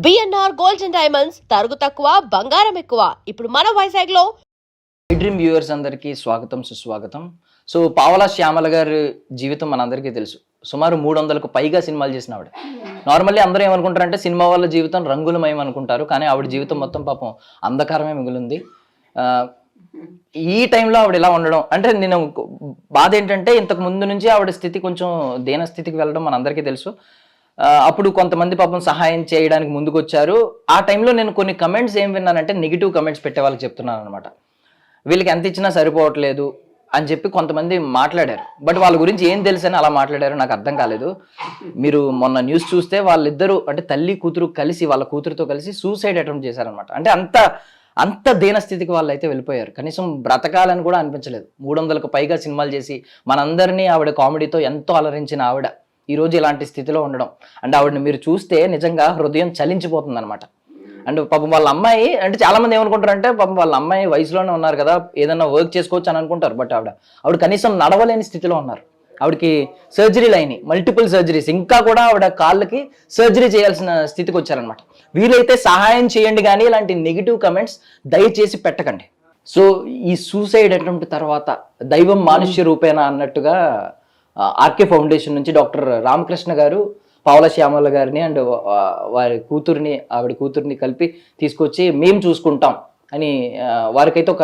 BNR gold and diamonds తరుగు తక్కువ బంగారం ఎక్కువ. ఇప్పుడు మన వైజాగ్ లో డ్రీమ్ వ్యూవర్స్ అందరికీ స్వాగతం సుస్వాగతం. సో పావలా శ్యామల గారి జీవితం మనందరికీ తెలుసు. సుమారు 300కు పైగా సినిమాలు చేసిన ఆవిడ. నార్మల్లీ అందరూ ఏమనుకుంటారంటే సినిమా వాళ్ళ జీవితం రంగులమయం అనుకుంటారు, కానీ ఆవిడ జీవితం మొత్తం పాపం అంధకారమే మిగిలింది. ఈ టైంలో ఆవిడ ఇలా ఉండడం అంటే నేను బాధ ఏంటంటే ఇంతకు ముందు నుంచి ఆవిడ స్థితి కొంచెం దీన స్థితికి వెళ్ళడం మనందరికీ తెలుసు. అప్పుడు కొంతమంది పాపం సహాయం చేయడానికి ముందుకు వచ్చారు. ఆ టైంలో నేను కొన్ని కమెంట్స్ ఏం విన్నానంటే నెగిటివ్ కమెంట్స్ పెట్టే వాళ్ళకి చెప్తున్నాను అనమాట. వీళ్ళకి ఎంత ఇచ్చినా సరిపోవట్లేదు అని చెప్పి కొంతమంది మాట్లాడారు. బట్ వాళ్ళ గురించి ఏం తెలుసు అని అలా మాట్లాడారు నాకు అర్థం కాలేదు. మీరు మొన్న న్యూస్ చూస్తే వాళ్ళిద్దరూ అంటే తల్లి కూతురు కలిసి వాళ్ళ కూతురుతో కలిసి సూసైడ్ అటెంప్ట్ చేశారనమాట. అంటే అంత దీన స్థితికి వాళ్ళు అయితే వెళ్ళిపోయారు. కనీసం బ్రతకాలని కూడా అనిపించలేదు. 300కు పైగా సినిమాలు చేసి మనందరినీ ఆవిడ కామెడీతో ఎంతో అలరించిన ఆవిడ ఈరోజు ఇలాంటి స్థితిలో ఉండడం అంటే ఆవిడని మీరు చూస్తే నిజంగా హృదయం చలించిపోతుంది అనమాట. అండ్ పాపం వాళ్ళ అమ్మాయి అంటే చాలా మంది ఏమనుకుంటారంటే పాపం వాళ్ళ అమ్మాయి వయసులోనే ఉన్నారు కదా, ఏదైనా వర్క్ చేసుకోవచ్చు అని అనుకుంటారు. బట్ ఆవిడ కనీసం నడవలేని స్థితిలో ఉన్నారు. ఆవిడకి సర్జరీలు అయినాయి, మల్టిపుల్ సర్జరీస్. ఇంకా కూడా ఆవిడ కాళ్ళకి సర్జరీ చేయాల్సిన స్థితికి వచ్చారనమాట. వీలైతే సహాయం చేయండి, కానీ ఇలాంటి నెగిటివ్ కమెంట్స్ దయచేసి పెట్టకండి. సో ఈ సూసైడ్ అటెంప్ట్ తర్వాత దైవం మానుష్య రూపేణ అన్నట్టుగా ఆర్కే ఫౌండేషన్ నుంచి డాక్టర్ రామకృష్ణ గారు పావలా శ్యామల గారిని అండ్ ఆవిడ కూతుర్ని కలిపి తీసుకొచ్చి మేము చూసుకుంటాం అని వారికైతే ఒక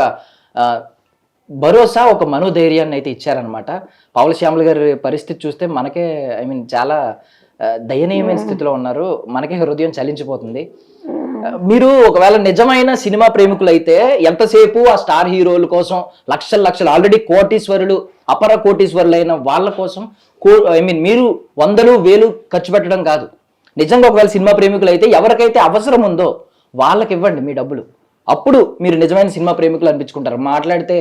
భరోసా, ఒక మనోధైర్యాన్ని అయితే ఇచ్చారనమాట. పావలా శ్యామల గారి పరిస్థితి చూస్తే మనకే చాలా దయనీయమైన స్థితిలో ఉన్నారు. మనకే హృదయం చలించిపోతుంది. మీరు ఒకవేళ నిజమైన సినిమా ప్రేమికులు అయితే ఎంతసేపు ఆ స్టార్ హీరోల కోసం లక్షలు ఆల్రెడీ కోటీశ్వరులు అపర కోటీశ్వరులైన వాళ్ళ కోసం మీరు 100,000 ఖర్చు పెట్టడం కాదు. నిజంగా ఒకవేళ సినిమా ప్రేమికులు అయితే ఎవరికైతే అవసరం ఉందో వాళ్ళకి ఇవ్వండి మీ డబ్బులు. అప్పుడు మీరు నిజమైన సినిమా ప్రేమికులు అనిపించుకుంటారు. మాట్లాడితే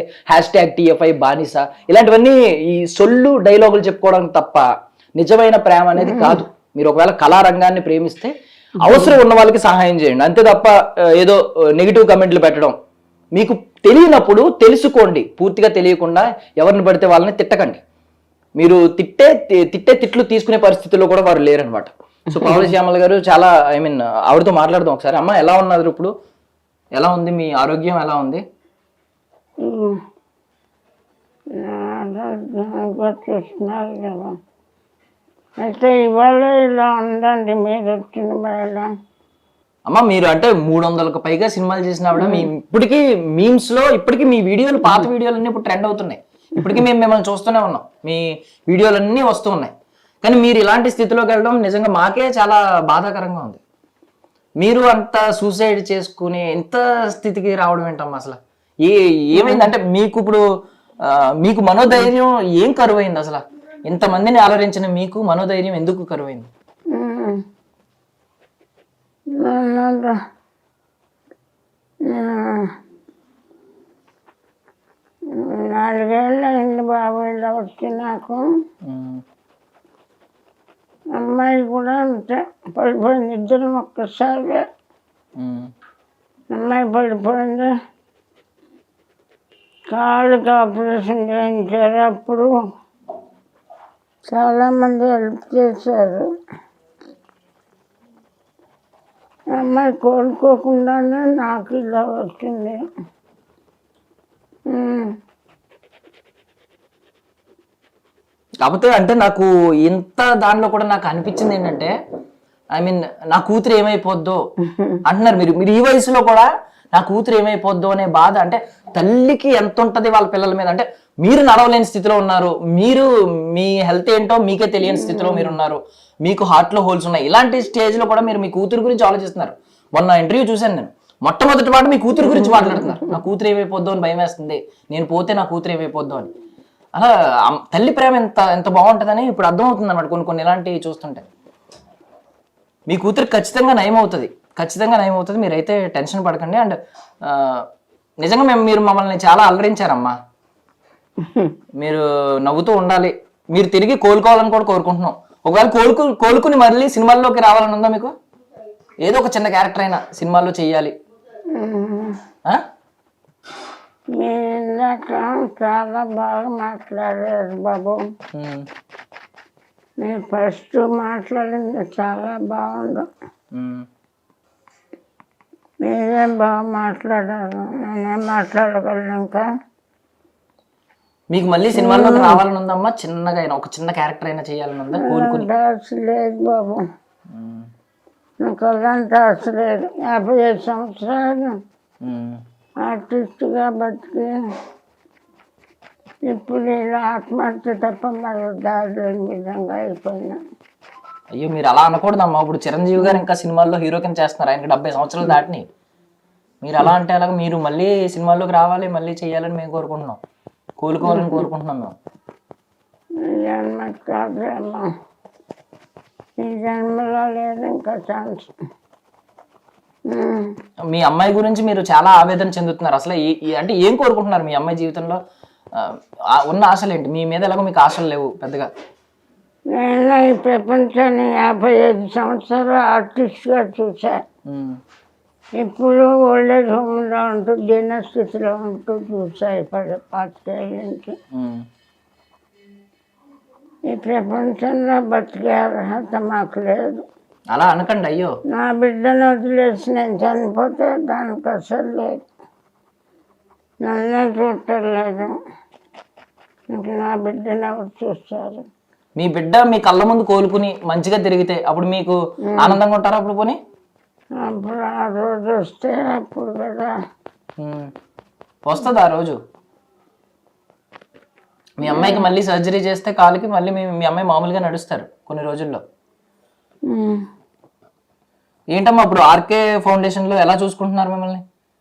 #TFI బానిస ఇలాంటివన్నీ ఈ సొల్లు డైలాగులు చెప్పుకోవడానికి తప్ప నిజమైన ప్రేమ అనేది కాదు. మీరు ఒకవేళ కళారంగాన్ని ప్రేమిస్తే అవసరం ఉన్న వాళ్ళకి సహాయం చేయండి, అంతే తప్ప ఏదో నెగిటివ్ కమెంట్లు పెట్టడం. మీకు తెలియనప్పుడు తెలుసుకోండి. పూర్తిగా తెలియకుండా ఎవరిని పడితే వాళ్ళని తిట్టకండి. మీరు తిట్లు తీసుకునే పరిస్థితుల్లో కూడా వారు లేరనమాట. సో పావలా శ్యామల గారు చాలా ఆవిడతో మాట్లాడదాం ఒకసారి. అమ్మ ఎలా ఉన్నారు ఇప్పుడు? ఎలా ఉంది మీ ఆరోగ్యం? ఎలా ఉంది? అయితే ఇవాళ ఇలా ఉందండి మీరు వచ్చిన వేళ. అమ్మ మీరు అంటే 300కు పైగా సినిమాలు చేసిన ఆవిడ. ఇప్పటికీ మీమ్స్ లో ఇప్పటికీ మీ వీడియోలు, పాత వీడియోలన్నీ ఇప్పుడు ట్రెండ్ అవుతున్నాయి. ఇప్పటికీ మేము మిమ్మల్ని చూస్తూనే ఉన్నాం, మీ వీడియోలన్నీ వస్తూ ఉన్నాయి. కానీ మీరు ఇలాంటి స్థితిలోకి వెళ్ళడం నిజంగా మాకే చాలా బాధాకరంగా ఉంది. మీరు అంత సూసైడ్ చేసుకుని ఎంత స్థితికి రావడం ఏంటమ్మా అసలు? ఏమైంది అంటే మీకు ఇప్పుడు మీకు మనోధైర్యం ఏం కరువైంది అసలు? ఇంతమందిని ఆలోచించిన మీకు మనోధైర్యం ఎందుకు కరువైంది? 4 ఏళ్ళు అయింది బాబు ఇలా వచ్చి నాకు. అమ్మాయి కూడా అంతే పడిపోయింది. ఇద్దరం ఒక్కసారి అమ్మాయి పడిపోయింది. కాళ్ళకి ఆపరేషన్ చేయించారు. అప్పుడు చాలామంది హెల్ప్ చేశారు. అమ్మాయి కోలుకోకుండానే నాకు ఇలా వచ్చింది. కాకపోతే అంటే నాకు ఇంత దానిలో కూడా నాకు అనిపించింది ఏంటంటే నా కూతురు ఏమైపోద్దో అంటున్నారు మీరు ఈ వయసులో కూడా. నా కూతురు ఏమైపోద్దో అనే బాధ అంటే తల్లికి ఎంత ఉంటది వాళ్ళ పిల్లల మీద. అంటే మీరు నడవలేని స్థితిలో ఉన్నారు, మీరు మీ హెల్త్ ఏంటో మీకే తెలియని స్థితిలో మీరు ఉన్నారు, మీకు హార్ట్లో హోల్స్ ఉన్నాయి. ఇలాంటి స్టేజ్లో కూడా మీరు మీ కూతురు గురించి ఆలోచిస్తున్నారు. మొన్న ఇంటర్వ్యూ చూశాను నేను, మొట్టమొదటి మాట మీ కూతురు గురించి మాట్లాడుతున్నారు. నా కూతురు ఏమైపోద్దో అని భయం వేస్తుంది, నేను పోతే నా కూతురు ఏమైపోద్దో అని. అలా తల్లి ప్రేమ ఎంత బాగుంటుందని ఇప్పుడు అర్థమవుతుంది అనమాట కొన్ని ఇలాంటివి చూస్తుంటే. మీ కూతురు ఖచ్చితంగా నయమవుతుంది, మీరైతే టెన్షన్ పడకండి. అండ్ నిజంగా మీరు మమ్మల్ని చాలా అలరించారమ్మా. మీరు నవ్వుతూ ఉండాలి, మీరు తిరిగి కోలుకోవాలని కూడా కోరుకుంటున్నాం. ఒకవేళ కోలుకుని మళ్ళీ సినిమాల్లోకి రావాలని ఉందా మీకు? ఏదో ఒక చిన్న క్యారెక్టర్ అయినా సినిమాల్లో చెయ్యాలి. చాలా బాగా మాట్లాడారు బాబు. నేను ఫస్ట్ మాట్లాడింది చాలా బాగుంది. మీరేం బాగా మాట్లాడారు, నేనేం మాట్లాడగలను ఇంకా. మీకు మళ్ళీ సినిమాల్లోకి రావాలని ఉందమ్మా? చిన్నగా అయినా ఒక చిన్న క్యారెక్టర్ అయినా చేయాలని ఉందా కోలుకుని? ఆశ లేదు బాబు, నాకు అలాంటి ఆశ లేదు. 55 సంవత్సరాలు ఆర్టిస్ట్గా బతికి ఇప్పుడు ఇలా ఆత్మహత్య తప్ప మరో దారి లేని విధంగా అయిపోయినా. అయ్యో మీరు అలా అనకూడదమ్మా. ఇప్పుడు చిరంజీవి గారు ఇంకా సినిమాల్లో హీరో కింద చేస్తున్నారు, ఆయనకి 70 సంవత్సరాలు దాటిని. మీరు అలా అంటే అలాగ మీరు మళ్ళీ సినిమాల్లోకి రావాలి, మళ్ళీ చేయాలని మేము కోరుకుంటున్నాం, కోలుకోవాలని కోరుకుంటున్నాం మేము. ఈ జన్మ కాదేమో, ఈ జన్మలో లేదు ఇంకా ఛాన్స్. మీ అమ్మాయి గురించి మీరు చాలా ఆవేదన చెందుతున్నారు. అసలు అంటే ఏం కోరుకుంటున్నారు మీ అమ్మాయి జీవితంలో? ఉన్న ఆశలు ఏంటి? మీ మీద ఎలాగో మీకు ఆశలు లేవు పెద్దగా. నేను ఈ ప్రపంచాన్ని 55 సంవత్సరాలు ఆర్టిస్ట్గా చూసా. ఇప్పుడు ఓల్డేజ్ హోమ్లో ఉంటూ దీనస్థితిలో ఉంటూ చూసా 25 ఏళ్ళ నుంచి. ఈ ప్రపంచంలో బతికే అర్హత మాకు లేదు. అలా అనకండి. అయ్యో నా బిడ్డను వదిలేసి నేను చనిపోతే దానికి అసలు లేదు, నన్నే చూడలేదు. ఇంక నా బిడ్డను ఎవరు చూస్తారు? మీ బిడ్డ మీ కళ్ళ ముందు కోలుకుని మంచిగా తిరిగితే అప్పుడు మీకు ఆనందంగా ఉంటారా? అప్పుడు పోనీ అప్పుడు ఆ రోజు వస్తే అప్పుడు కదా. వస్తుంది ఆ రోజు. మీ అమ్మాయికి మళ్ళీ సర్జరీ చేస్తే కాలుకి మళ్ళీ మీ అమ్మాయి మామూలుగా నడుస్తారు కొన్ని రోజుల్లో. ఏంటమ్మా ఇప్పుడు ఆర్కే ఫౌండేషన్లో ఎలా చూసుకుంటున్నారు మిమ్మల్ని?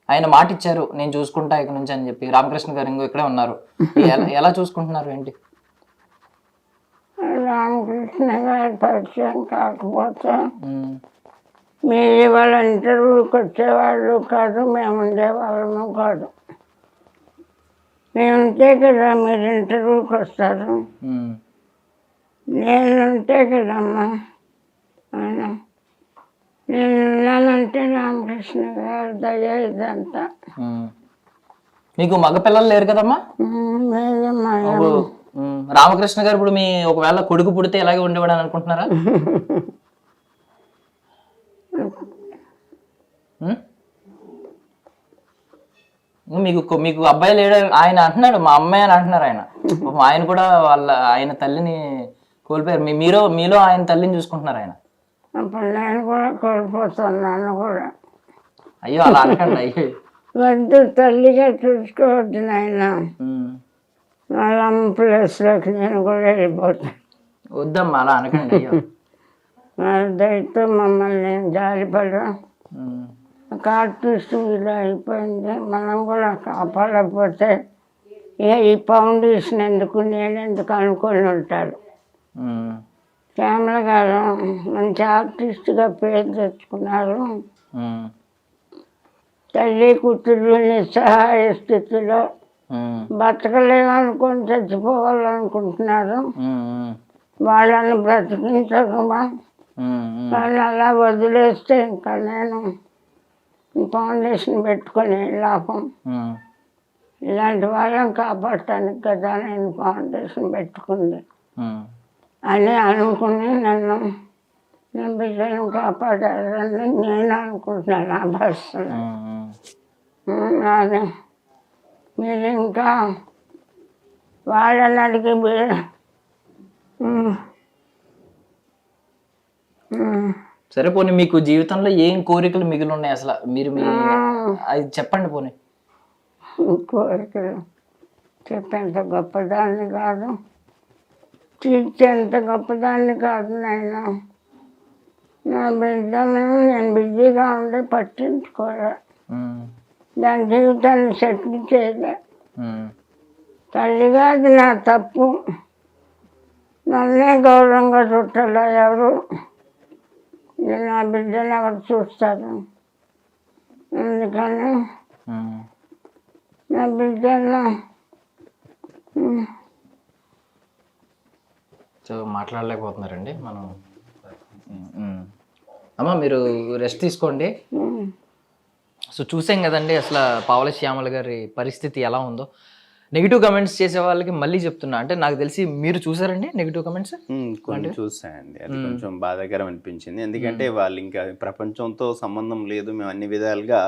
ఆయన మాట ఇచ్చారు నేను చూసుకుంటా ఇక నుంచి అని చెప్పి. రామకృష్ణ గారు ఇంకో ఇక్కడే ఉన్నారు, ఎలా చూసుకుంటున్నారు ఏంటి? రామకృష్ణ గారి పరిచయం కాకపోతే మీరు వాళ్ళ ఇంటర్వ్యూకి వచ్చేవాళ్ళు కాదు, మేము ఉండేవాళ్ళము కాదు. మేము ఉంటే కదా మీరు ఇంటర్వ్యూకి వస్తారు, నేను ఉంటే కదమ్మా. నేను ఉన్నానంటే రామకృష్ణ గారు దయ ఇదంతా. మీకు మగపిల్లలు లేరు కదమ్మా? లేదమ్మా. రామకృష్ణ గారు ఇప్పుడు మీ ఒకవేళ కొడుకు పుడితే ఎలాగే ఉండేవాడు అని అనుకుంటున్నారా? మీకు అబ్బాయి లేడు ఆయన అంటున్నాడు, మా అమ్మాయి అని అంటున్నారు ఆయన. ఆయన కూడా ఆయన తల్లిని కోల్పోయారు, మీలో ఆయన తల్లిని చూసుకుంటున్నారు ఆయన. అప్పుడు నేను కూడా కోల్పోతున్నాను కూడా. అయ్యో అలా అనకండి. అయ్యో వద్దు, తల్లిగా చూసుకోవద్దు నాయన. వాళ్ళ ప్లేస్లోకి నేను కూడా వెళ్ళిపోతాను. వద్దమ్మా అలా అనకండి. అయ్యో వాళ్ళ దయతో మమ్మల్ని జాలిపడ ఒక ఆర్టిస్ట్ ఇలా అయిపోయింది, మనం కూడా కాపాడకపోతే ఈ ఫౌండేషన్ ఎందుకు నేను ఎందుకు అనుకొని ఉంటారు. శ్యామల గారు మంచి ఆర్టిస్ట్గా పేరు తెచ్చుకున్నారు. తల్లి కూతురు నిస్సహాయ స్థితిలో బతకలేమనుకొని చచ్చిపోవాలనుకుంటున్నారు. వాళ్ళని బ్రతికించకుండా వాళ్ళు అలా వదిలేస్తే ఇంకా నేను ఫౌండేషన్ పెట్టుకుని లాభం. ఇలాంటి వాళ్ళని కాపాడటానికి కదా నేను ఫౌండేషన్ పెట్టుకుంది అని అనుకుని నేను బిడ్డను కాపాడాలని నేను అనుకుంటున్నాను. ఆ భాషలో అదే మీరు ఇంకా వాళ్ళని అడిగి సరే పోనీ మీకు జీవితంలో ఏం కోరికలు మిగిలి ఉన్నాయి అసలు? మీరు అది చెప్పండి పోనీ. కోరికలు చెప్పేంత గొప్పదాన్ని కాదు, తీర్చేంత గొప్పదాన్ని కాదు. నేను నా బిడ్డను నేను బిజీగా ఉండి పట్టించుకోలే, దాని జీవితాన్ని సెటిల్ చేయలే. తల్లిగా అది నా తప్పు, నన్నే గౌరవంగా చుట్టాల ఎవరు, నా బిడ్డను ఎవరు చూస్తారు? అందుకని నా బిడ్డను మాట్లాడలేకపోతున్నారండి మనం. అమ్మ మీరు రెస్ట్ తీసుకోండి. సో చూసాం కదండి అసలు పావలా శ్యామల గారి పరిస్థితి ఎలా ఉందో. నెగిటివ్ కమెంట్స్ చేసే వాళ్ళకి మళ్ళీ చెప్తున్నా, అంటే నాకు తెలిసి మీరు చూసారండి నెగిటివ్ కమెంట్స్? కొన్ని చూసాయండి, అది కొంచెం బాధాకరం అనిపించింది. ఎందుకంటే వాళ్ళు ఇంకా ప్రపంచంతో సంబంధం లేదు, మేము అన్ని విధాలుగా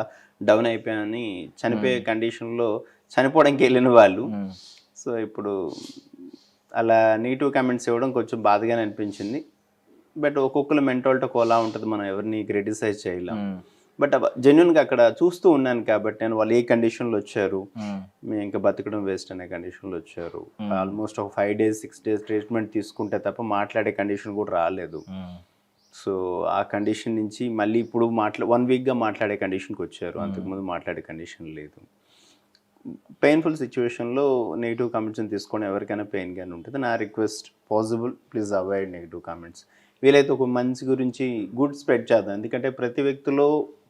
డౌన్ అయిపోయామని చనిపోయే కండిషన్లో చనిపోవడానికి వెళ్ళిన వాళ్ళు. సో ఇప్పుడు అలా నెగిటివ్ కామెంట్స్ ఇవ్వడం కొంచెం బాధగానే అనిపించింది. బట్ ఒక్కొక్కరు మెంటాలిటీ ఒకలా ఉంటుంది, మనం ఎవరిని క్రిటిసైజ్ చేయలేం. బట్ జెన్యున్గా అక్కడ చూస్తూ ఉన్నాను కాబట్టి నేను వాళ్ళు ఏ కండిషన్లో వచ్చారు, మేము ఇంకా బతకడం వేస్ట్ అనే కండిషన్లో వచ్చారు. ఆల్మోస్ట్ ఒక 5 days 6 days ట్రీట్మెంట్ తీసుకుంటే తప్ప మాట్లాడే కండిషన్ కూడా రాలేదు. సో ఆ కండిషన్ నుంచి మళ్ళీ ఇప్పుడు 1 weekగా మాట్లాడే కండిషన్కి వచ్చారు, అంతకుముందు మాట్లాడే కండిషన్ లేదు. పెయిన్ఫుల్ సిచ్యువేషన్లో నెగిటివ్ కామెంట్స్ని తీసుకొని ఎవరికైనా పెయిన్గానే ఉంటుంది. నా request, possible please avoid negative comments. వీలైతే ఒక మంచి గురించి గుడ్ స్ప్రెడ్ చేద్దాం, ఎందుకంటే ప్రతి వ్యక్తిలో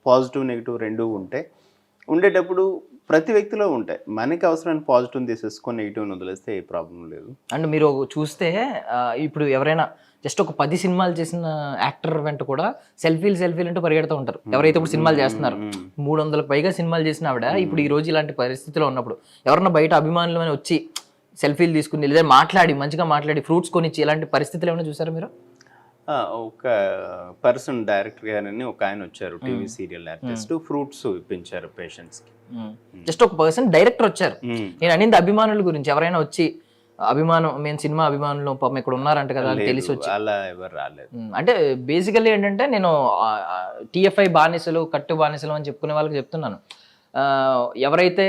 పాజిటివ్ నెగిటివ్ రెండూ ఉంటాయి. ఉండేటప్పుడు ప్రతి వ్యక్తిలో ఉంటాయి, మనకి అవసరమైన పాజిటివ్ తీసేసుకొని నెగిటివ్ని వదిలేస్తే ఏ ప్రాబ్లం లేదు. అండ్ మీరు చూస్తే ఇప్పుడు ఎవరైనా జస్ట్ ఒక 10 సినిమాలు చేసిన యాక్టర్ వెంట కూడా సెల్ఫీలు అంటూ పరిగెడుతూ ఉంటారు. ఎవరైతే ఇప్పుడు సినిమాలు చేస్తున్నారు, 300కు పైగా సినిమాలు చేసిన ఆవిడ ఇప్పుడు ఈ రోజు ఇలాంటి పరిస్థితిలో ఉన్నప్పుడు ఎవరన్నా బయట అభిమానులు అని వచ్చి సెల్ఫీలు తీసుకుని లేదా మంచిగా మాట్లాడి ఫ్రూట్స్ కొనిచ్చి ఇలాంటి పరిస్థితులు ఏమైనా చూసారా మీరు? ఒక పర్సన్ డైరెక్టర్ గారని ఒక ఆయన వచ్చారు, టీవీ సీరియల్ ఆర్టిస్ట్, ఫ్రూట్స్ ఇప్పించారు పేషెంట్స్కి. జస్ట్ ఒక పర్సన్ డైరెక్టర్ వచ్చారు. నేను అనింది అభిమానుల గురించి, ఎవరైనా వచ్చి అభిమానం, మేము సినిమా అభిమానులు పాపం ఇక్కడ ఉన్నారంట కదా అని తెలిసి వచ్చి. అలా ఎవరు రాలేదు. అంటే బేసికల్లీ ఏంటంటే నేను TFI బానిసలు, కట్టు బానిసలు అని చెప్పుకునే వాళ్ళకి చెప్తున్నాను, ఎవరైతే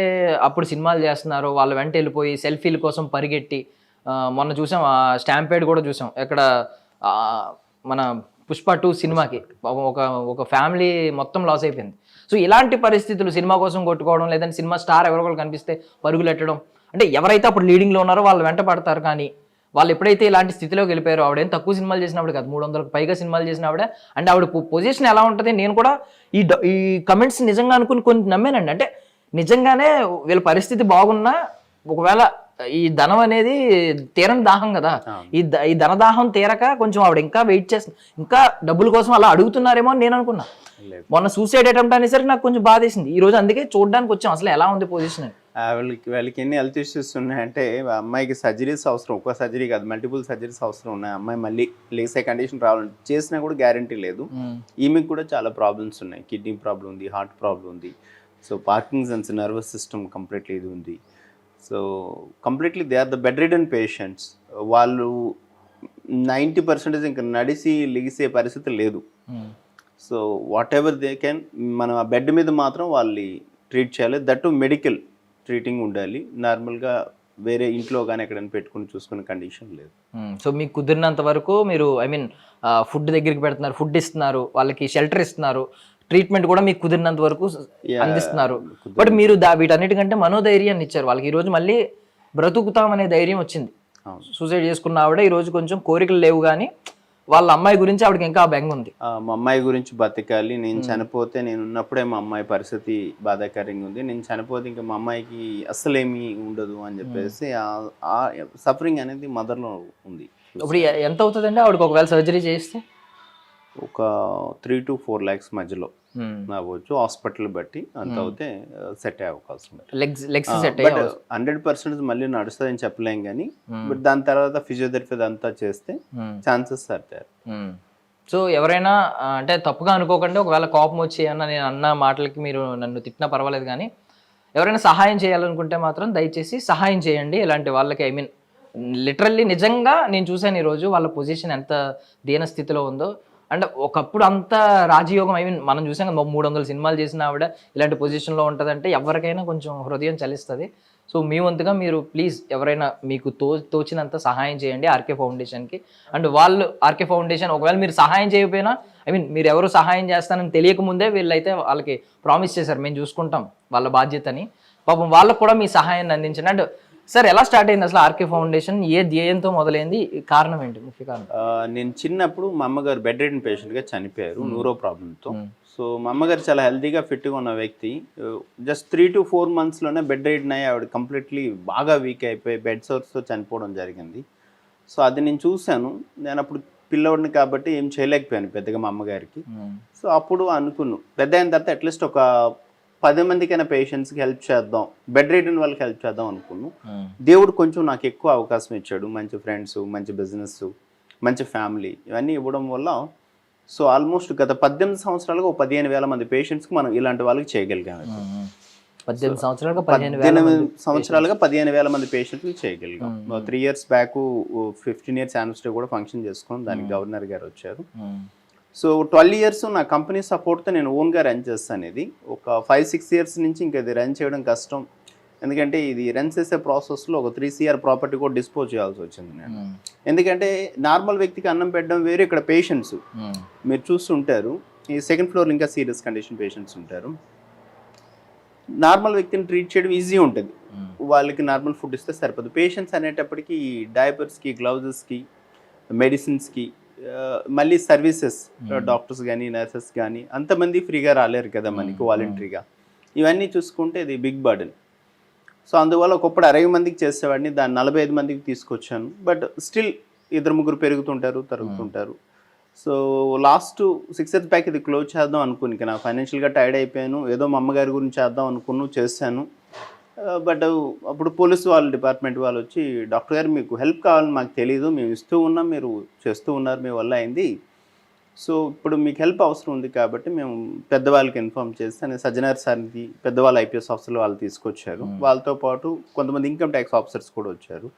అప్పుడు సినిమాలు చేస్తున్నారో వాళ్ళ వెంట వెళ్ళిపోయి సెల్ఫీల కోసం పరిగెట్టి, మొన్న చూసాం స్టాంపేడ్ కూడా చూసాం, ఎక్కడ మన పుష్ప 2 సినిమాకి ఒక ఫ్యామిలీ మొత్తం లాస్ అయిపోయింది. సో ఇలాంటి పరిస్థితులు, సినిమా కోసం కొట్టుకోవడం, లేదంటే సినిమా స్టార్ ఎవరొకరు కనిపిస్తే పరుగులెట్టడం, అంటే ఎవరైతే అప్పుడు లీడింగ్లో ఉన్నారో వాళ్ళు వెంట పడతారు. కానీ వాళ్ళు ఎప్పుడైతే ఇలాంటి స్థితిలోకి వెళ్ళిపోయారో, ఆవిడేం తక్కువ సినిమాలు చేసినప్పుడు కాదు, 300కు పైగా సినిమాలు చేసిన ఆవిడ. అంటే ఆవిడ పొజిషన్ ఎలా ఉంటుంది, నేను కూడా ఈ కమెంట్స్ నిజంగా అనుకుని కొన్ని నమ్మానండి. అంటే నిజంగానే వీళ్ళ పరిస్థితి బాగున్నా, ఒకవేళ ఈ ధనం అనేది తీరని దాహం కదా, ఈ ధనదాహం తీరక కొంచెం ఆవిడ ఇంకా వెయిట్ చేస్తుంది, ఇంకా డబ్బుల కోసం అలా అడుగుతున్నారేమో అని నేను అనుకున్నా. మొన్న సూసైడ్ అటెంప్ట్ అనేసరికి నాకు కొంచెం బాధేసింది. ఈ రోజు అందుకే చూడడానికి వచ్చాం అసలు ఎలా ఉంది పొజిషన్. వాళ్ళకి ఎన్ని హెల్త్ ఇష్యూస్ ఉన్నాయంటే, అమ్మాయికి సర్జరీస్ అవసరం, ఒక్క సర్జరీ కాదు మల్టిపుల్ సర్జరీస్ అవసరం ఉన్నాయి. అమ్మాయి మళ్ళీ లేసే కండిషన్ రావాలంటే చేసినా కూడా గ్యారంటీ లేదు. ఈమెకి కూడా చాలా ప్రాబ్లమ్స్ ఉన్నాయి, కిడ్నీ ప్రాబ్లం ఉంది, హార్ట్ ప్రాబ్లం ఉంది, so Parkinson's, nervous system completely ఇది ఉంది. So completely they are the bedridden patients. వాళ్ళు 90% ఇంకా నడిసి లెగిసే పరిస్థితి లేదు. So whatever they can, మనం ఆ బెడ్ మీద మాత్రం వాళ్ళని ట్రీట్ చేయాలి. దట్ మెడికల్ ట్రీటింగ్ ఉండాలి. నార్మల్గా వేరే ఇంట్లో కానీ ఎక్కడైనా పెట్టుకుని చూసుకునే కండిషన్ లేదు. సో మీకు కుదిరినంత వరకు మీరు ఫుడ్ దగ్గరికి పెడుతున్నారు, ఫుడ్ ఇస్తున్నారు, వాళ్ళకి షెల్టర్ ఇస్తున్నారు, ట్రీట్మెంట్ కూడా మీకు కుదిరినంత వరకు అందిస్తున్నారు. బట్ మీరు వీటన్నిటికంటే మనోధైర్యాన్ని ఇచ్చారు వాళ్ళకి. ఈ రోజు మళ్ళీ బ్రతుకుతామనే ధైర్యం వచ్చింది. సూసైడ్ చేసుకున్న ఆవిడ ఈ రోజు కొంచెం కోరికలు లేవు, కానీ వాళ్ళ అమ్మాయి గురించి ఆవిడకి ఇంకా బెంగ ఉంది. మా అమ్మాయి గురించి బతకాలి, నేను చనిపోతే, నేను ఉన్నప్పుడే మా అమ్మాయి పరిస్థితి బాధాకరంగా ఉంది, నేను చనిపోతే ఇంకా మా అమ్మాయికి అస్సలేమీ ఉండదు అని చెప్పేసి ఆ సఫరింగ్ అనేది మదర్లో ఉంది. ఇప్పుడు ఎంత అవుతుందండి ఆవిడకి ఒకవేళ సర్జరీ చేస్తే? ఒక 3 to 4 lakhs మధ్యలో అవ్వచ్చు, హాస్పిటల్ బట్టి అంత అవుతే సెట్ అయ్యే అవకాశం ఉంది. బట్ 100% మళ్ళీ నడుస్తుందని చెప్పలేం కానీ, బట్ దాని తర్వాత ఫిజియోథెరపీ అంతా చేస్తే ఛాన్సెస్ సర్తారు. సో ఎవరైనా అంటే తప్పుగా అనుకోకండి, ఒకవేళ కోపం వచ్చి అన్న నేను అన్న మాటలకి మీరు నన్ను తిట్టినా పర్వాలేదు, కానీ ఎవరైనా సహాయం చేయాలనుకుంటే మాత్రం దయచేసి సహాయం చేయండి ఇలాంటి వాళ్ళకి. లిటరల్లీ నిజంగా నేను చూశాను ఈరోజు వాళ్ళ పొజిషన్ ఎంత దీన స్థితిలో ఉందో. అంటే ఒకప్పుడు అంత రాజయోగం, మనం చూసాం కదా 300 సినిమాలు చేసిన ఆవిడ ఇలాంటి పొజిషన్లో ఉంటుందంటే ఎవరికైనా కొంచెం హృదయం చలిస్తుంది. సో మీ వంతుగా మీరు ప్లీజ్ ఎవరైనా మీకు తోచినంత సహాయం చేయండి ఆర్కే ఫౌండేషన్కి. అండ్ వాళ్ళు ఆర్కే ఫౌండేషన్ ఒకవేళ మీరు సహాయం చేయకపోయినా, మీరు ఎవరు సహాయం చేస్తానని తెలియకముందే వీళ్ళైతే వాళ్ళకి ప్రామిస్ చేశారు, మేము చూసుకుంటాం వాళ్ళ బాధ్యతని. పాపం వాళ్ళకు కూడా మీ సహాయాన్ని అందించండి. అండ్ సార్ ఎలా స్టార్ట్ అయింది అసలు ఆర్కే ఫౌండేషన్, ఏ ధ్యేయంతో మొదలైంది, కారణం ఏంటి, ముఖ్య కారణం? నేను చిన్నప్పుడు మా అమ్మగారు బెడ్ రిడన్ పేషెంట్గా చనిపోయారు, న్యూరో ప్రాబ్లంతో. సో మా అమ్మగారు చాలా హెల్తీగా ఫిట్గా ఉన్న వ్యక్తి, జస్ట్ 3 to 4 monthsలోనే బెడ్ రిడన్ అయ్యి ఆవిడ కంప్లీట్లీ బాగా వీక్ అయిపోయి బెడ్ సోర్స్తో చనిపోవడం జరిగింది. సో అది నేను చూశాను. నేను అప్పుడు పిల్లవాడిని కాబట్టి ఏం చేయలేకపోయాను పెద్దగా మా అమ్మగారికి. సో అప్పుడు అనుకున్నాను పెద్ద అయిన తర్వాత అట్లీస్ట్ ఒక 10 మందికైనా పేషెంట్స్కి హెల్ప్ చేద్దాం, బెడ్ రిడన్ వాళ్ళకి హెల్ప్ చేద్దాం అనుకున్నాను. దేవుడు కొంచెం నాకు ఎక్కువ అవకాశం ఇచ్చాడు, మంచి ఫ్రెండ్స్, మంచి బిజినెస్, మంచి ఫ్యామిలీ ఇవన్నీ ఇవ్వడం వల్ల సో ఆల్మోస్ట్ గత 18 సంవత్సరాలుగా 15,000 మంది పేషెంట్స్కి మనం ఇలాంటి వాళ్ళకి చేయగలిగాము. 18 సంవత్సరాలుగా 15,000 మంది పేషెంట్కి చేయగలిగాం. 3 years బ్యాక్ 15 years యానివర్సరీ కూడా ఫంక్షన్ చేసుకుని దానికి గవర్నర్ గారు వచ్చారు. సో 12 years నా కంపెనీ సపోర్ట్తో నేను ఓన్గా రన్ చేస్తాను. ఇది ఒక 5-6 years నుంచి ఇంకా ఇది రన్ చేయడం కష్టం, ఎందుకంటే ఇది రన్ చేసే ప్రాసెస్లో ఒక 3 CR ప్రాపర్టీ కూడా డిస్పోజ్ చేయాల్సి వచ్చింది నేను. ఎందుకంటే నార్మల్ వ్యక్తికి అన్నం పెట్టడం వేరు, ఇక్కడ పేషెంట్స్ మీరు చూస్తుంటారు, ఈ 2nd floor ఇంకా సీరియస్ కండిషన్ పేషెంట్స్ ఉంటారు. నార్మల్ వ్యక్తిని ట్రీట్ చేయడం ఈజీ ఉంటుంది, వాళ్ళకి నార్మల్ ఫుడ్ ఇస్తే సరిపోదు. పేషెంట్స్ అనేటప్పటికీ డైపర్స్కి, గ్లౌజెస్కి, మెడిసిన్స్కి, మళ్ళీ సర్వీసెస్, డాక్టర్స్ కానీ నర్సెస్ కానీ అంతమంది ఫ్రీగా రాలేరు కదా మనకి వాలంటరీగా. ఇవన్నీ చూసుకుంటే ఇది బిగ్ బర్డెన్. సో అందువల్ల ఒకప్పుడు 60 మందికి చేసేవాడిని, దాన్ని 45 మందికి తీసుకొచ్చాను. బట్ స్టిల్ 2-3 పెరుగుతుంటారు, తరుగుతుంటారు. సో లాస్ట్ 6 years బ్యాక్ ఇది క్లోజ్ చేద్దాం అనుకుని, నా ఫైనాన్షియల్గా టైర్డ్ అయిపోయాను, ఏదో మా అమ్మగారి గురించి చేద్దాం అనుకున్నాను, చేశాను. బట్ అప్పుడు పోలీసు వాళ్ళ డిపార్ట్మెంట్ వాళ్ళు వచ్చి, డాక్టర్ గారు మీకు హెల్ప్ కావాలని మాకు తెలియదు, మేము ఇస్తూ ఉన్నాం, మీరు చేస్తూ ఉన్నారు, మీ వల్ల అయింది, సో ఇప్పుడు మీకు హెల్ప్ అవసరం ఉంది కాబట్టి మేము పెద్దవాళ్ళకి ఇన్ఫార్మ్ చేసి అని సజ్జనార్ సార్కి, పెద్దవాళ్ళు IPS ఆఫీసర్లు వాళ్ళు తీసుకొచ్చారు. వాళ్ళతో పాటు కొంతమంది ఇన్కమ్ ట్యాక్స్ ఆఫీసర్స్ కూడా వచ్చారు.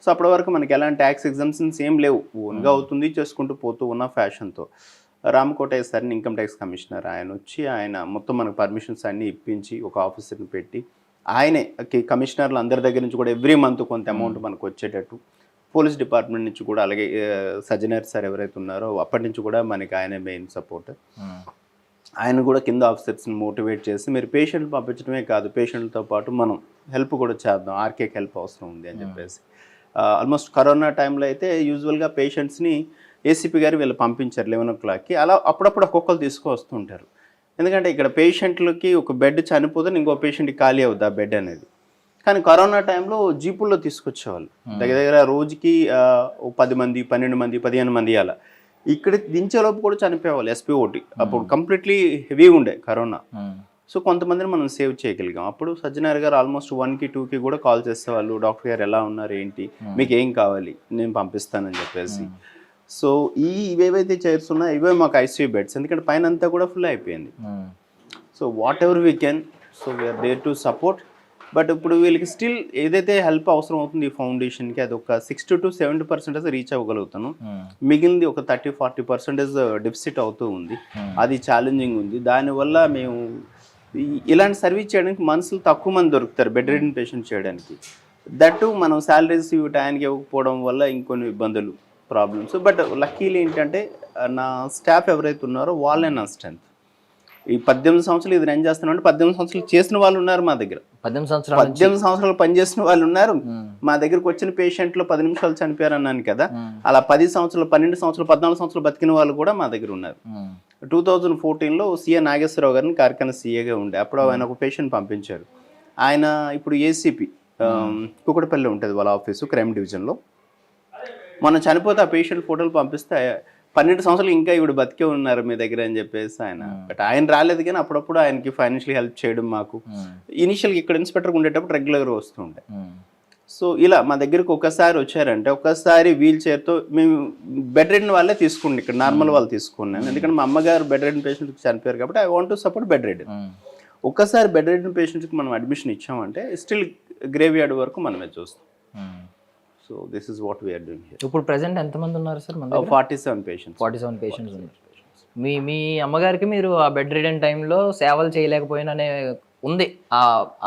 సో అప్పటి వరకు మనకి ఎలాంటి ట్యాక్స్ ఎగ్జామ్షన్స్ ఏం లేవు, ఓన్గా అవుతుంది, చేసుకుంటూ పోతూ ఉన్న ఫ్యాషన్తో. రామకోటయ్య సార్ని ఇన్కమ్ ట్యాక్స్ కమిషనర్ ఆయన వచ్చి, ఆయన మొత్తం మనకు పర్మిషన్స్ అన్నీ ఇప్పించి ఒక ఆఫీసర్ని పెట్టి, ఆయనే కమిషనర్లు అందరి దగ్గర నుంచి కూడా ఎవ్రీ మంత్ కొంత అమౌంట్ మనకు వచ్చేటట్టు, పోలీస్ డిపార్ట్మెంట్ నుంచి కూడా అలాగే సజ్జనార్ సార్ ఎవరైతే ఉన్నారో అప్పటి నుంచి కూడా మనకి ఆయన మెయిన్ సపోర్ట్. ఆయన కూడా కింద ఆఫీసర్స్ని మోటివేట్ చేసి, మీరు పేషెంట్ పంపించడమే కాదు, పేషెంట్లతో పాటు మనం హెల్ప్ కూడా చేద్దాం, ఆర్కేకి హెల్ప్ అవసరం ఉంది అని చెప్పేసి. ఆల్మోస్ట్ కరోనా టైంలో అయితే యూజువల్గా పేషెంట్స్ని ACP గారు వీళ్ళు పంపించారు 11 o'clockకి. అలా అప్పుడప్పుడు ఒక్కొక్కరు తీసుకొస్తుంటారు, ఎందుకంటే ఇక్కడ పేషెంట్లకి ఒక బెడ్ చనిపోతే ఇంకో పేషెంట్కి ఖాళీ అవుతుంది ఆ బెడ్ అనేది. కానీ కరోనా టైంలో జీపుల్లో తీసుకొచ్చేవాళ్ళు, దగ్గర దగ్గర రోజుకి 10 మంది, 12 మంది, 15 మంది అలా. ఇక్కడ దించేలోపు కూడా చనిపోయేవాళ్ళు SPOT. అప్పుడు కంప్లీట్లీ హెవీ ఉండే కరోనా. సో కొంతమందిని మనం సేవ్ చేయగలిగాం. అప్పుడు సజ్జనార్ గారు ఆల్మోస్ట్ 1కి 2కి కూడా కాల్ చేసేవాళ్ళు, డాక్టర్ గారు ఎలా ఉన్నారు, ఏంటి, మీకు ఏం కావాలి, నేను పంపిస్తానని చెప్పేసి. సో ఇవేవైతే చైర్స్ ఉన్నాయో ఇవే మాకు ICU బెడ్స్, ఎందుకంటే పైన అంతా కూడా ఫుల్ అయిపోయింది. So whatever we can, so we are there to support. But ఇప్పుడు వీళ్ళకి స్టిల్ ఏదైతే హెల్ప్ అవసరం అవుతుంది ఈ ఫౌండేషన్కి, అది ఒక 60 to 70% రీచ్ అవ్వగలుగుతాను. మిగిలింది ఒక 30-40% డెఫిసిట్ అవుతూ ఉంది, అది ఛాలెంజింగ్ ఉంది. దానివల్ల మేము ఇలాంటి సర్వీస్ చేయడానికి మనుషులు తక్కువ మంది దొరుకుతారు బెడ్ రిడన్ పేషెంట్ చేయడానికి. దట్టు మనం శాలరీస్ టైంకి ఇవ్వకపోవడం వల్ల ఇంకొన్ని ఇబ్బందులు, ప్రాబ్లమ్స్. బట్ లక్కీలు ఏంటంటే నా స్టాఫ్ ఎవరైతే ఉన్నారో వాళ్ళే నా స్ట్రెంత్. ఈ 18 సంవత్సరాలు ఇది రన్ చేస్తున్నాం అంటే 18 సంవత్సరాలు చేసిన వాళ్ళు ఉన్నారు మా దగ్గర, 18 సంవత్సరాలు పనిచేసిన వాళ్ళు ఉన్నారు మా దగ్గరకు. వచ్చిన పేషెంట్లు 10 నిమిషాలు చనిపోయారు అన్నాను కదా, అలా 10 సంవత్సరాలు, 12 సంవత్సరాలు, 14 సంవత్సరాలు బతికిన వాళ్ళు కూడా మా దగ్గర ఉన్నారు. 2014లో CA నాగేశ్వరరావు గారిని కార్ఖానా CAగా ఉండే, అప్పుడు ఆయన ఒక పేషెంట్ పంపించారు. ఆయన ఇప్పుడు ACP కుకటపల్లి ఉంటుంది వాళ్ళ ఆఫీసు, క్రైమ్ డివిజన్లో. మనం చనిపోతే ఆ పేషెంట్ ఫోటోలు పంపిస్తే 12 సంవత్సరాలు ఇంకా ఇవిడ బతికే ఉన్నారు మీ దగ్గర అని చెప్పేసి ఆయన. బట్ ఆయన రాలేదు, కానీ అప్పుడప్పుడు ఆయనకి ఫైనాన్షియల్ హెల్ప్ చేయడం మాకు. ఇనిషియల్గా ఇక్కడ ఇన్స్పెక్టర్గా ఉండేటప్పుడు రెగ్యులర్గా వస్తూ ఉంటాయి. సో ఇలా మా దగ్గరకు ఒకసారి వచ్చారంటే, ఒకసారి వీల్ చైర్తో మేము బెడ్ రిడన్ వాళ్ళే తీసుకుండి, ఇక్కడ నార్మల్ వాళ్ళు తీసుకున్నాను. ఎందుకంటే మా అమ్మగారు బెడ్ రిడన్ పేషెంట్కి చనిపోయారు కాబట్టి I want to support bed ridden. ఒక్కసారి బెడ్ రిడన్ పేషెంట్కి మనం అడ్మిషన్ ఇచ్చామంటే స్టిల్ గ్రేవ్ యార్డ్ వరకు మనమే చూస్తాం. So this is what we are doing here. ఇప్పుడు ప్రెసెంట్ ఎంతమంది ఉన్నారు సార్? 47 పేషెంట్స్. 47 పేషెంట్స్ ఉన్నారు. మీ అమ్మగారికి మీరు ఆ బెడ్ రిడన్ టైంలో సేవలు చేయలేకపోయిననే ఉంది, ఆ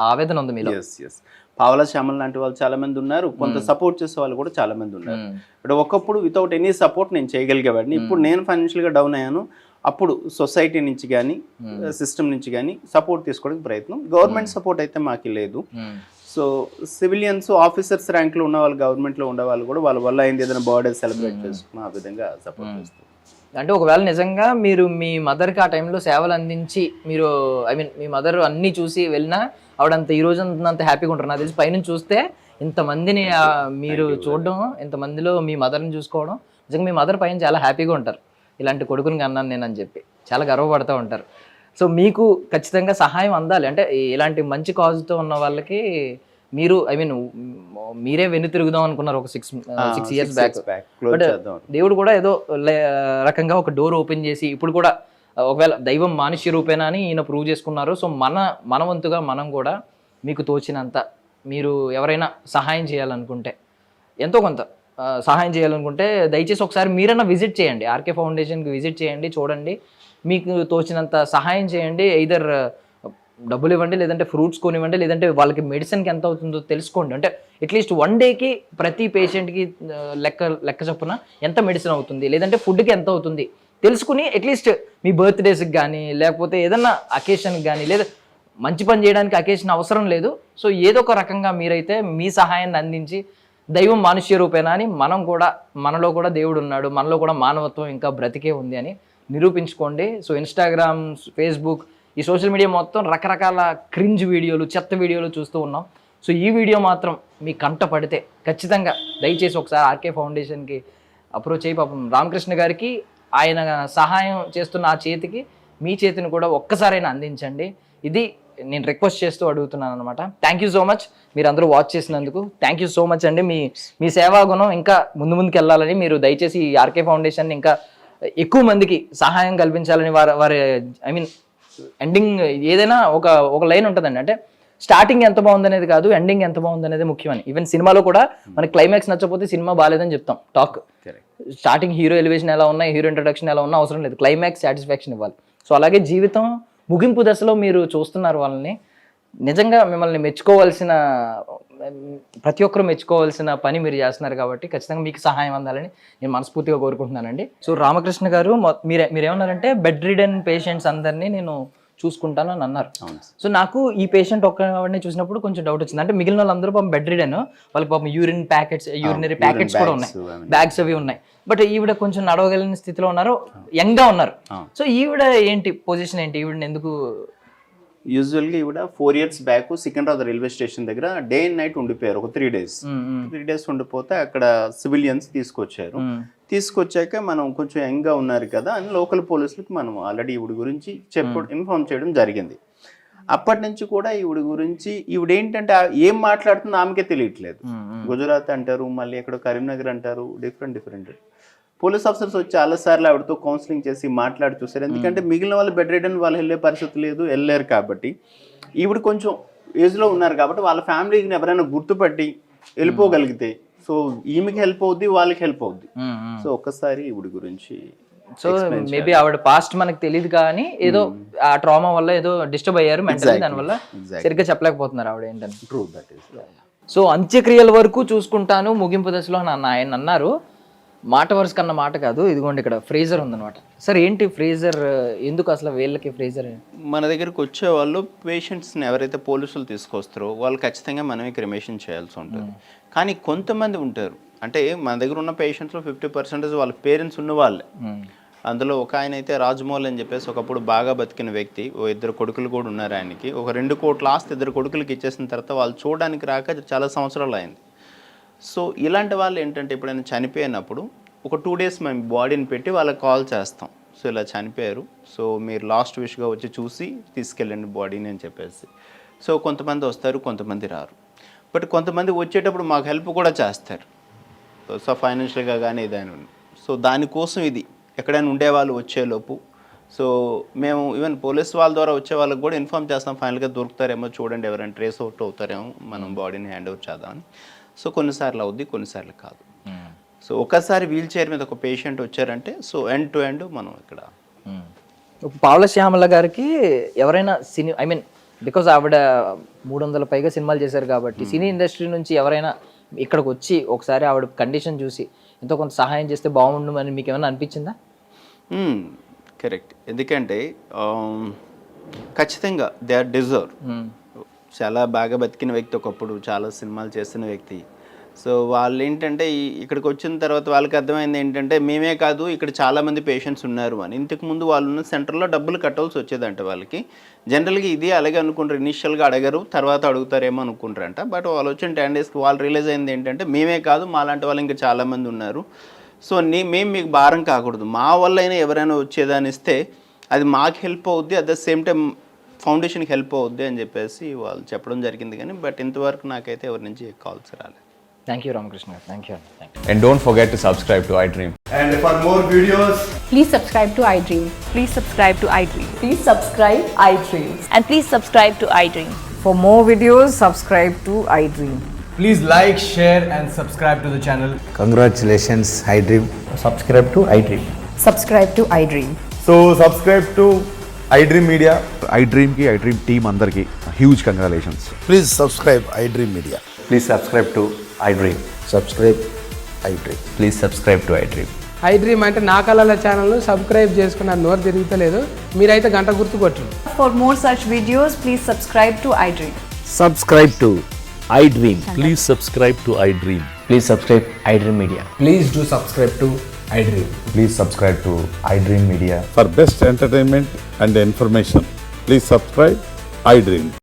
ఆవేదన ఉంది మీలో? ఎస్. పావలా శ్యామల్ లాంటి వాళ్ళు చాలా మంది ఉన్నారు, కొంత సపోర్ట్ చేసే వాళ్ళు కూడా చాలా మంది ఉన్నారు. బట్ ఒకప్పుడు వితౌట్ ఎనీ సపోర్ట్ నేను చేయగలిగేవాడిని. ఇప్పుడు నేను ఫైనాన్షియల్గా డౌన్ అయ్యాను, అప్పుడు సొసైటీ నుంచి కానీ సిస్టమ్ నుంచి కానీ సపోర్ట్ తీసుకోవడానికి ప్రయత్నం. గవర్నమెంట్ సపోర్ట్ అయితే మాకు లేదు. సో సివిలియన్స్, ఆఫీసర్స్ ర్యాంక్లో ఉన్న వాళ్ళు, గవర్నమెంట్లో ఉండే వాళ్ళు కూడా వాళ్ళ వల్ల అయింది ఏదైనా బర్త్డే సెలబ్రేట్ చేసుకుని ఆ విధంగా సపోర్ట్ చేస్తారు. అంటే ఒకవేళ నిజంగా మీరు మీ మదర్కి ఆ టైంలో సేవలు అందించి, మీరు మీ మదర్ అన్నీ చూసి వెళ్ళినా ఆవిడంత ఈ రోజు అంత హ్యాపీగా ఉంటారు. నాకు తెలిసి పైనుంచి చూస్తే ఇంతమందిని మీరు చూడడం, ఇంతమందిలో మీ మదర్ని చూసుకోవడం, నిజంగా మీ మదర్ పైన చాలా హ్యాపీగా ఉంటారు. ఇలాంటి కొడుకుని అన్నాను నేను అని చెప్పి చాలా గర్వపడుతూ ఉంటారు. సో మీకు ఖచ్చితంగా సహాయం అందాలి. అంటే ఇలాంటి మంచి కాజ్తో ఉన్న వాళ్ళకి మీరు మీరే వెన్ను తిరుగుదాం అనుకున్నారు ఒక 6 ఇయర్స్ బ్యాక్. బట్ దేవుడు కూడా ఏదో రకంగా ఒక డోర్ ఓపెన్ చేసి ఇప్పుడు కూడా ఒకవేళ దైవం మానుష్య రూపేనా అని ఈయన ప్రూవ్ చేసుకున్నారు. సో మన వంతుగా మనం కూడా మీకు తోచినంత మీరు ఎవరైనా సహాయం చేయాలనుకుంటే, ఎంతో కొంత సహాయం చేయాలనుకుంటే దయచేసి ఒకసారి మీరైనా విజిట్ చేయండి, ఆర్కే ఫౌండేషన్కి విజిట్ చేయండి, చూడండి, మీకు తోచినంత సహాయం చేయండి. ఎయిదర్ డబ్బులు ఇవ్వండి, లేదంటే ఫ్రూట్స్ కొనివ్వండి, లేదంటే వాళ్ళకి మెడిసిన్కి ఎంత అవుతుందో తెలుసుకోండి. అంటే అట్లీస్ట్ 1 డేకి ప్రతి పేషెంట్కి లెక్క చొప్పున ఎంత మెడిసిన్ అవుతుంది, లేదంటే ఫుడ్కి ఎంత అవుతుంది తెలుసుకుని అట్లీస్ట్ మీ బర్త్డేస్కి కానీ లేకపోతే ఏదన్నా అకేషన్కి కానీ, లేదా మంచి పని చేయడానికి అకేషన్ అవసరం లేదు. సో ఏదో ఒక రకంగా మీరైతే మీ సహాయాన్ని అందించి దైవం మానుష్య రూపేనా అని మనలో కూడా దేవుడు ఉన్నాడు, మనలో కూడా మానవత్వం ఇంకా బ్రతికే ఉంది అని నిరూపించుకోండి. సో ఇన్స్టాగ్రామ్, ఫేస్బుక్, ఈ సోషల్ మీడియా మొత్తం రకరకాల క్రింజ్ వీడియోలు, చెత్త వీడియోలు చూస్తూ ఉన్నాం. సో ఈ వీడియో మాత్రం మీ కంట పడితే ఖచ్చితంగా దయచేసి ఒకసారి ఆర్కే ఫౌండేషన్కి అప్రోచ్ అయ్యి పాపం రామకృష్ణ గారికి ఆయన సహాయం చేస్తున్న ఆ చేతికి మీ చేతిని కూడా ఒక్కసారైనా అందించండి. ఇది నేను రిక్వెస్ట్ చేస్తూ అడుగుతున్నాను అనమాట. థ్యాంక్ యూ సో మచ్ మీరు అందరూ వాచ్ చేసినందుకు. థ్యాంక్ యూ సో మచ్ అండి. మీ సేవా గుణం ఇంకా ముందుకు వెళ్ళాలని, మీరు దయచేసి ఈ ఆర్కే ఫౌండేషన్ ఇంకా ఎక్కువ మందికి సహాయం కల్పించాలని వారి ఎండింగ్ ఏదైనా ఒక లైన్ ఉంటుందండి. అంటే స్టార్టింగ్ ఎంత బాగుందనేది కాదు, ఎండింగ్ ఎంత బాగుందనేది ముఖ్యమని. ఈవెన్ సినిమాలో కూడా మనకి క్లైమాక్స్ నచ్చకపోతే సినిమా బాగాలేదని చెప్తాం. టాక్ స్టార్టింగ్ హీరో ఎలివేషన్ ఎలా ఉన్నా, హీరో ఇంట్రడక్షన్ ఎలా ఉన్నా అవసరం లేదు, క్లైమాక్స్ సాటిస్ఫాక్షన్ ఇవ్వాలి. సో అలాగే జీవితం ముగింపు దశలో మీరు చూస్తున్నారు వాళ్ళని, నిజంగా మిమ్మల్ని ప్రతి ఒక్కరు మెచ్చుకోవాల్సిన పని మీరు చేస్తున్నారు కాబట్టి ఖచ్చితంగా మీకు సహాయం అందాలని నేను మనస్ఫూర్తిగా కోరుకుంటున్నానండి. సో రామకృష్ణ గారు మీరేమన్నారంటే బెడ్ రిడెన్ పేషెంట్స్ అందరినీ నేను చూసుకుంటాను అని అన్నారు. సో నాకు ఈ పేషెంట్ ఒక్కడిని చూసినప్పుడు కొంచెం డౌట్ వచ్చింది. అంటే మిగిలిన వాళ్ళందరూ పాపం బెడ్ రిడెన్, వాళ్ళకి పాపం యూరినరీ ప్యాకెట్స్ కూడా ఉన్నాయి, బ్యాగ్స్ అవి ఉన్నాయి. బట్ ఈవిడ కొంచెం నడవగలిగిన స్థితిలో ఉన్నారు, యంగ్ గా ఉన్నారు. సో ఈవిడ ఏంటి పొజిషన్ ఏంటి, ఈవిడని ఎందుకు? యూజువల్గా ఈవిడ 4 years back Secunderabad railway station దగ్గర డే అండ్ నైట్ ఉండిపోయారు ఒక 3 days. 3 days ఉండిపోతే అక్కడ సివిలియన్స్ తీసుకొచ్చారు. తీసుకొచ్చాక మనం కొంచెం యంగ్గా ఉన్నారు కదా అని లోకల్ పోలీసులకు మనం ఆల్రెడీ ఈవిడ గురించి ఇన్ఫార్మ్ చేయడం జరిగింది. అప్పటి నుంచి కూడా ఈవిడ గురించి ఏంటంటే ఏం మాట్లాడుతుందో ఆమెకే తెలియట్లేదు. గుజరాత్ అంటారు, మళ్ళీ ఎక్కడో కరీంనగర్ అంటారు, డిఫరెంట్ పోలీస్ ఆఫీసర్స్ వచ్చి చాలాసార్లు ఆవిడతో కౌన్సిలింగ్ చేసి మాట్లాడి చూసారు. ఎందుకంటే మిగిలిన వాళ్ళు బెడ్ రిడెన్ వాళ్ళు వెళ్ళే పరిస్థితి లేదు, వెళ్ళలేరు. కాబట్టి ఈవిడ కొంచెం ఏజ్లో ఉన్నారు కాబట్టి వాళ్ళ ఫ్యామిలీని ఎవరైనా గుర్తుపట్టి వెళ్ళిపోగలిగితే సో ఈమెకి హెల్ప్ అవుద్ది, వాళ్ళకి హెల్ప్ అవుద్ది. సో ఒక్కసారి ఈవిడ గురించి సో మేబీ ఆవిడ పాస్ట్ మనకు తెలియదు కానీ ఏదో ఆ ట్రామా వల్ల ఏదో డిస్టర్బ్ అయ్యారు మెంటల్లీ, దానివల్ల సరిగ్గా చెప్పలేకపోతున్నారు ఆవిడ ఏంటని. True, that is. సో అంత్యక్రియల వరకు చూసుకుంటాను ముగింపు దశలో ఆయన అన్నారు. మాట వరుస కన్నా మాట కాదు. ఇదిగోండి ఇక్కడ ఫ్రీజర్ ఉందన్నమాట. సార్ ఏంటి ఫ్రీజర్, ఎందుకు అసలు వీళ్ళకి ఫ్రీజర్? మన దగ్గరికి వచ్చే వాళ్ళు పేషెంట్స్ని ఎవరైతే పోలీసులు తీసుకొస్తారో వాళ్ళు ఖచ్చితంగా మనమే క్రిమేషన్ చేయాల్సి ఉంటుంది. కానీ కొంతమంది ఉంటారు, అంటే మన దగ్గర ఉన్న పేషెంట్స్లో 50% వాళ్ళ పేరెంట్స్ ఉన్న వాళ్ళే. అందులో ఒక ఆయన అయితే రాజమౌళి అని చెప్పేసి ఒకప్పుడు బాగా బతికిన వ్యక్తి, 2 కొడుకులు కూడా ఉన్నారు ఆయనకి. ఒక 2 కోట్ల ఆస్తి 2 కొడుకులకి ఇచ్చేసిన తర్వాత వాళ్ళు చూడడానికి రాక చాలా సంవత్సరాలు అయింది. సో ఇలాంటి వాళ్ళు ఏంటంటే ఎప్పుడైనా చనిపోయినప్పుడు ఒక 2 days మేము బాడీని పెట్టి వాళ్ళకి కాల్ చేస్తాం. సో ఇలా చనిపోయారు, సో మీరు లాస్ట్ విష్గా వచ్చి చూసి తీసుకెళ్ళండి బాడీని అని చెప్పేసి. సో కొంతమంది వస్తారు, కొంతమంది రారు. బట్ కొంతమంది వచ్చేటప్పుడు మాకు హెల్ప్ కూడా చేస్తారు, సో ఫైనాన్షియల్గా కానీ ఏదైనా. సో దానికోసం ఇది ఎక్కడైనా ఉండేవాళ్ళు వచ్చేలోపు సో మేము ఈవెన్ పోలీస్ వాళ్ళ ద్వారా వచ్చే వాళ్ళకి కూడా ఇన్ఫార్మ్ చేస్తాం, ఫైనల్గా దొరుకుతారేమో చూడండి, ఎవరైనా ట్రేస్ అవుట్ అవుతారేమో, మనం బాడీని హ్యాండ్ ఓవర్ చేద్దామని. సో కొన్నిసార్లు అవుద్ది, కొన్నిసార్లు కాదు. సో ఒకసారి వీల్ చైర్ మీద ఒక పేషెంట్ వచ్చారంటే సో ఎండ్ టు ఎండ్ మనం ఇక్కడ. పావలా శ్యామల గారికి ఎవరైనా బికాజ్ ఆవిడ 300 పైగా సినిమాలు చేశారు కాబట్టి సినీ ఇండస్ట్రీ నుంచి ఎవరైనా ఇక్కడికి వచ్చి ఒకసారి ఆవిడ కండిషన్ చూసి ఎంతో కొంత సహాయం చేస్తే బాగుండు అని మీకు ఏమైనా అనిపించిందా? కరెక్ట్, ఎందుకంటే ఖచ్చితంగా దే ఆర్ డిజర్వ్. చాలా బాగా బతికిన వ్యక్తి, ఒకప్పుడు చాలా సినిమాలు చేసిన వ్యక్తి. సో వాళ్ళు ఏంటంటే ఇక్కడికి వచ్చిన తర్వాత వాళ్ళకి అర్థమైంది ఏంటంటే మేమే కాదు ఇక్కడ చాలామంది పేషెంట్స్ ఉన్నారు అని. ఇంతకుముందు వాళ్ళు ఉన్న సెంటర్లో డబ్బులు కట్టాల్సి వచ్చేదంట వాళ్ళకి. జనరల్గా ఇది అలాగే అనుకుంటారు, ఇనిషియల్గా అడగరు, తర్వాత అడుగుతారేమో అనుకుంటారంట. బట్ వాళ్ళు వచ్చిన 10 daysకి వాళ్ళు రియలైజ్ అయింది ఏంటంటే మేమే కాదు మాలాంటి వాళ్ళు ఇంకా చాలామంది ఉన్నారు. సో మేము మీకు భారం కాకూడదు, మా వల్ల అయినా ఎవరైనా వచ్చేదాన్ని ఇస్తే అది మాకు హెల్ప్ అవుద్ది, అట్ ద సేమ్ టైం ఫౌండేషన్కి హెల్ప్ అవుద్ది అని చెప్పేసి వాళ్ళు చెప్పడం జరిగింది. కానీ బట్ ఇంతవరకు నాకైతే ఎవరి నుంచి కాల్స్ రాలేదు. థ్యాంక్ యూ రామకృష్ణ గారు, thank you. And don't forget to subscribe to iDream. And for more videos, Please subscribe to iDream. Please subscribe to iDream. Please subscribe iDream. And please subscribe to iDream. For more videos, subscribe to iDream. please like, share, and subscribe to the channel. Congratulations, iDream. Subscribe to iDream. Subscribe to iDream. So subscribe to iDream Media. iDream team అందరికి huge congratulations. Please subscribe iDream Media. Please subscribe to iDream. Subscribe iDream. Please subscribe to iDream. iDream అంటే నా కళల ఛానల్ను subscribe చేసుకున్న నోరు తిరుగుతలేదు, మీరైతే గంట గుర్తు కొట్టండి. For more such videos, please subscribe to iDream. Subscribe to iDream. Please subscribe to iDream. Please subscribe iDream media. Please do subscribe to iDream. Please subscribe to iDream Media. For best entertainment and information, please subscribe iDream.